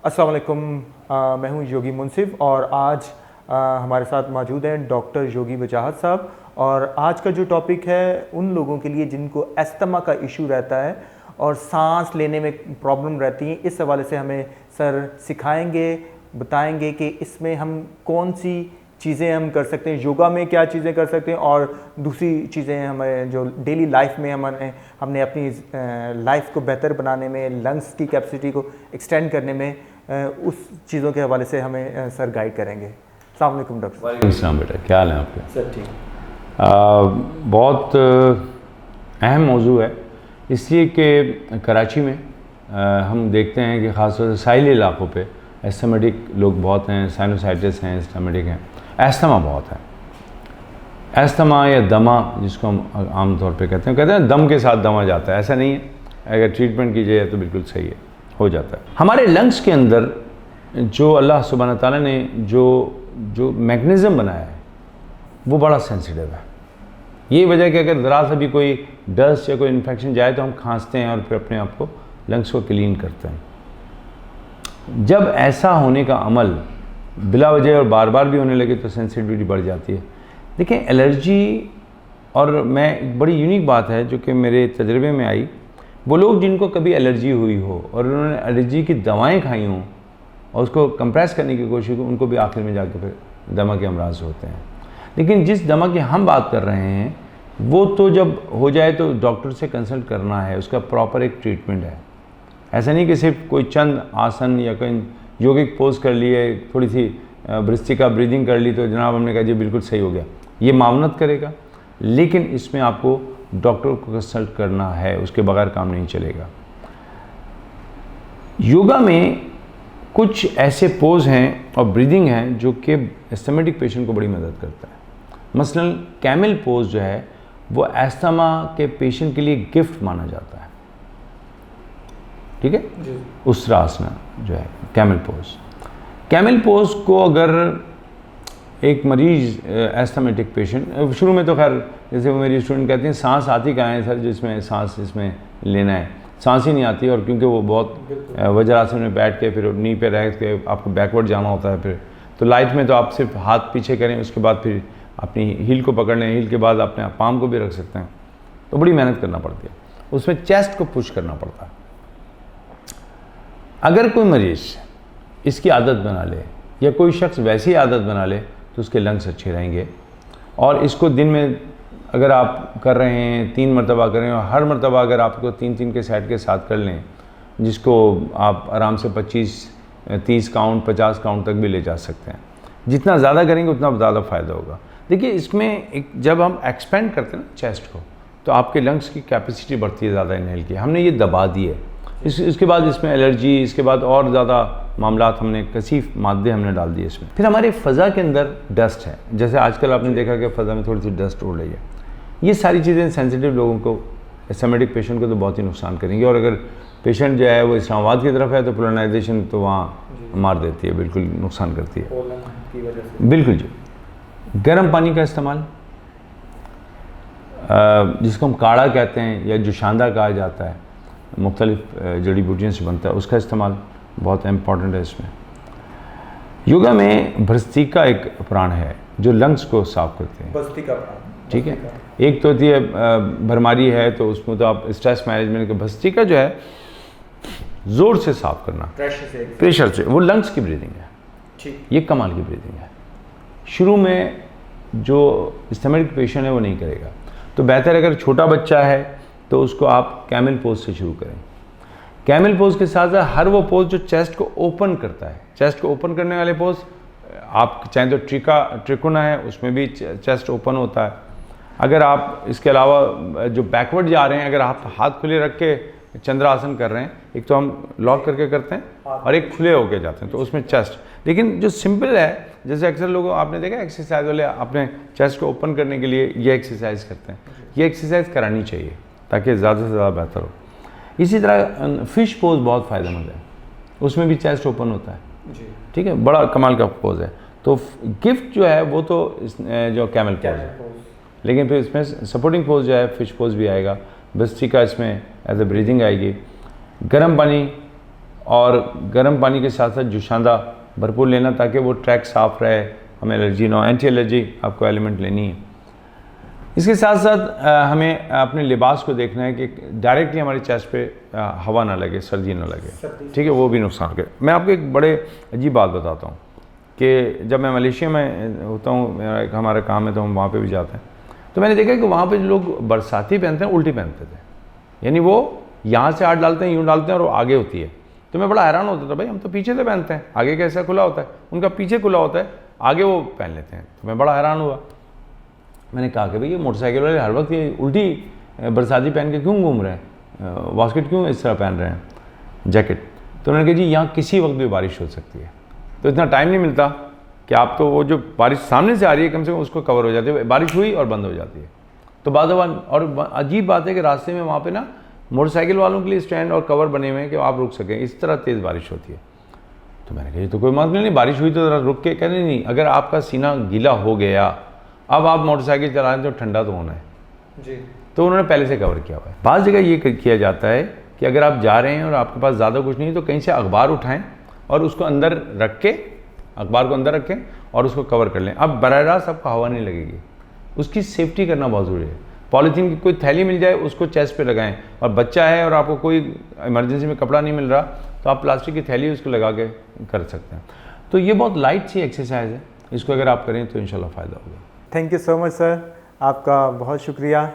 अस्सलाम वालेकुम। मैं हूं योगी मुनसिफ और आज हमारे साथ मौजूद हैं डॉक्टर योगी वजाहत साहब। और आज का जो टॉपिक है उन लोगों के लिए जिनको अस्थमा का इशू रहता है और सांस लेने में प्रॉब्लम रहती है, इस हवाले से हमें सर सिखाएंगे, बताएंगे कि इसमें हम कौन सी चीज़ें हम कर सकते हैं, योगा में क्या चीज़ें कर सकते हैं और दूसरी चीज़ें हमें जो डेली लाइफ में हमने अपनी लाइफ को बेहतर बनाने में, लंग्स की कैपेसिटी को एक्सटेंड करने में, उस चीज़ों के हवाले से हमें सर गाइड करेंगे। अस्सलाम वालेकुम डॉक्टर। वालेकुम अस्सलाम बेटा, क्या हाल है आपके? सर ठीक। बहुत अहम मौजू है, इसलिए कि कराची में हम देखते हैं कि ख़ासतौर से साहिली इलाक़ों पे एस्थमेटिक लोग बहुत हैं, साइनोसाइटिस हैं, एस्थमेटिक हैं, एस्थमा बहुत है। एस्थमा या दमा जिसको हम आमतौर पे कहते हैं दम के साथ दमा जाता है, ऐसा नहीं है। अगर ट्रीटमेंट की जाए तो बिल्कुल सही है, हो जाता है। हमारे लंग्स के अंदर जो अल्लाह सुब्हान तआला ने जो मैकेनिज़्म बनाया है वो बड़ा सेंसिटिव है। ये वजह कि अगर ज़रा सा भी कोई डस्ट या कोई इन्फेक्शन जाए तो हम खांसते हैं और फिर अपने आप को लंग्स को क्लीन करते हैं। जब ऐसा होने का अमल बिला वजह और बार बार भी होने लगे तो सेंसिटिविटी बढ़ जाती है। देखें, एलर्जी, और मैं एक बड़ी यूनिक बात है जो कि मेरे तजर्बे में आई, वो लोग जिनको कभी एलर्जी हुई हो और उन्होंने एलर्जी की दवाएं खाई हों और उसको कंप्रेस करने की कोशिश की, उनको भी आखिर में जाकर फिर दमा के अमराज होते हैं। लेकिन जिस दमा की हम बात कर रहे हैं वो तो जब हो जाए तो डॉक्टर से कंसल्ट करना है, उसका प्रॉपर एक ट्रीटमेंट है। ऐसा नहीं कि सिर्फ कोई चंद आसन या कोई योगिक पोज कर लिए, थोड़ी सी भ्रस्त्रिका ब्रीदिंग कर ली तो जनाब हमने कहा जी बिल्कुल सही हो गया, ये मावनत करेगा। लेकिन इसमें आपको डॉक्टर को कंसल्ट करना है, उसके बगैर काम नहीं चलेगा। योगा में कुछ ऐसे पोज हैं और ब्रीदिंग हैं जो कि एस्थमेटिक पेशेंट को बड़ी मदद करता है। मसलन कैमल पोज जो है वो एस्थमा के पेशेंट के लिए गिफ्ट माना जाता है, ठीक है। उस्रासना जो है कैमल पोज, कैमल पोज को अगर एक मरीज एस्थमेटिक पेशेंट, शुरू में तो खैर जैसे वो मेरी स्टूडेंट कहती हैं सांस आती कहाँ है सर जिसमें सांस इसमें लेना है, सांस ही नहीं आती। और क्योंकि वो बहुत वज्रासन में बैठ के फिर नी पे रह के आपको बैकवर्ड जाना होता है, फिर तो लाइट में तो आप सिर्फ हाथ पीछे करें, उसके बाद फिर अपनी हील को पकड़ लें, हील के बाद अपने पाम को भी रख सकते हैं, तो बड़ी मेहनत करना पड़ती है। उसमें चेस्ट को पुश करना पड़ता है। अगर कोई मरीज इसकी आदत बना ले या कोई शख्स वैसी आदत बना ले तो उसके लंग्स अच्छे रहेंगे। और इसको दिन में अगर आप कर रहे हैं 3 मरतबा करें और हर मरतबा अगर आपको 3-3 के सेट के साथ कर लें, जिसको आप आराम से 25-30 काउंट 50 काउंट तक भी ले जा सकते हैं। जितना ज़्यादा करेंगे उतना ज़्यादा फ़ायदा होगा। देखिए, इसमें एक जब हम एक्सपेंड करते हैं ना चेस्ट को, तो आपके लंग्स की कैपेसिटी बढ़ती है ज़्यादा इनहेल की। हमने ये दबा दी है, इसके बाद इसमें एलर्जी, इसके बाद और ज़्यादा मामलात, हमने कसीफ मादे हमने डाल दिए इसमें। फिर हमारे फ़ज़ा के अंदर डस्ट है, जैसे आजकल आपने देखा कि फ़ज़ा में थोड़ी सी डस्ट उड़ रही है। ये सारी चीज़ें सेंसिटिव लोगों को, एस्थमेटिक पेशेंट को तो बहुत ही नुकसान करेंगी। और अगर पेशेंट जो है वो इस्लामाबाद की तरफ है तो पोलराइजेशन तो वहाँ मार देती है, बिल्कुल नुकसान करती है। बिल्कुल जी। गर्म पानी का इस्तेमाल, जिसको हम काढ़ा कहते हैं या जुशांदा कहा जाता है, मुख्तलिफ जड़ी बूटियों से बनता है, उसका इस्तेमाल बहुत इम्पॉर्टेंट है इसमें। योगा में भस्त्रिका एक प्राण है जो लंग्स को साफ करते हैं। भस्त्रिका प्राण, ठीक है। एक तो होती है भरमारी है, तो उसमें तो आप स्ट्रेस मैनेजमेंट का, भस्त्रिका जो है ज़ोर से साफ करना, प्रेशर से, वो लंग्स की ब्रीदिंग है। ठीक, ये कमाल की ब्रीदिंग है। शुरू में जो एस्थमेटिक पेशेंट है वो नहीं करेगा, तो बेहतर अगर छोटा बच्चा है तो उसको आप कैमल पोज से शुरू करें। कैमल पोज के साथ साथ हर वो पोज जो चेस्ट को ओपन करता है, चेस्ट को ओपन करने वाले पोज, आप चाहें तो ट्रिकोना है उसमें भी चेस्ट ओपन होता है। अगर आप इसके अलावा जो बैकवर्ड जा रहे हैं, अगर आप हाथ खुले रख के चंद्रासन कर रहे हैं, एक तो हम लॉक करके करते हैं और एक खुले होके जाते हैं, तो उसमें चेस्ट। लेकिन जो सिंपल है, जैसे अक्सर लोगों आपने देखा एक्सरसाइज वाले अपने चेस्ट को ओपन करने के लिए ये एक्सरसाइज करते हैं, ये एक्सरसाइज करानी चाहिए ताकि ज़्यादा से ज़्यादा बेहतर हो। इसी तरह फिश पोज बहुत फ़ायदेमंद है, उसमें भी चेस्ट ओपन होता है, ठीक है, बड़ा कमाल का पोज है। तो गिफ्ट जो है वो तो जो कैमल पोज है, लेकिन फिर इसमें सपोर्टिंग पोज जो है फिश पोज भी आएगा, भस्त्रिका इसमें एज ए ब्रीदिंग आएगी, गर्म पानी और गर्म पानी के साथ साथ जुशांदा भरपूर लेना ताकि वो ट्रैक साफ रहे, हमें एलर्जी ना हो। एंटी एलर्जी आपको एलिमेंट लेनी है। इसके साथ साथ हमें अपने लिबास को देखना है कि डायरेक्टली हमारी चेस्ट पे हवा ना लगे, सर्दी ना लगे, ठीक है, वो भी नुकसान करे। मैं आपको एक बड़े अजीब बात बताता हूँ कि जब मैं मलेशिया में होता हूँ, हमारा काम है तो हम वहाँ पे भी जाते हैं, तो मैंने देखा कि वहाँ पे जो लोग बरसाती पहनते हैं उल्टी पहनते थे, यानी वो यहाँ से हाथ डालते हैं, यूँ डालते हैं और वो आगे होती है। तो मैं बड़ा हैरान होता था, भाई हम तो पीछे से पहनते हैं, आगे कैसा खुला होता है, उनका पीछे खुला होता है, आगे वो पहन लेते हैं। तो मैं बड़ा हैरान हुआ। मैंने कहा कि भाई ये मोटरसाइकिल वाले हर वक्त ये उल्टी बरसाती पहन के क्यों घूम रहे हैं, वास्केट क्यों इस तरह पहन रहे हैं, जैकेट। तो उन्होंने कहा जी यहाँ किसी वक्त भी बारिश हो सकती है, तो इतना टाइम नहीं मिलता कि आप तो वो जो बारिश सामने से आ रही है कम से कम उसको कवर हो जाती है, बारिश हुई और बंद हो जाती है। तो बाद और अजीब बात है कि रास्ते में वहाँ पे ना मोटरसाइकिल वालों के लिए स्टैंड और कवर बने हुए हैं कि आप रुक सकें, इस तरह तेज़ बारिश होती है। तो मैंने कहा ये तो कोई मतलब नहीं, बारिश हुई तो ज़रा रुक के, कहने नहीं, अगर आपका सीना गीला हो गया, अब आप मोटरसाइकिल चला रहे हैं तो ठंडा तो होना है जी। तो उन्होंने पहले से कवर किया हुआ है। बाज़ जगह ये किया जाता है कि अगर आप जा रहे हैं और आपके पास ज़्यादा कुछ नहीं है तो कहीं से अखबार उठाएं और उसको अंदर रख के, अखबार को अंदर रखें और उसको कवर कर लें। अब बराह रास्त आपको हवा नहीं लगेगी, उसकी सेफ्टी करना बहुत ज़रूरी है। पॉलीथीन की कोई थैली मिल जाए उसको चेस्ट पे लगाएं, और बच्चा है और आपको कोई इमरजेंसी में कपड़ा नहीं मिल रहा तो आप प्लास्टिक की थैली उसको लगा के कर सकते हैं। तो ये बहुत लाइट सी एक्सरसाइज है, इसको अगर आप करें तो इंशाल्लाह फ़ायदा होगा। Thank you so much sir, आपका बहुत शुक्रिया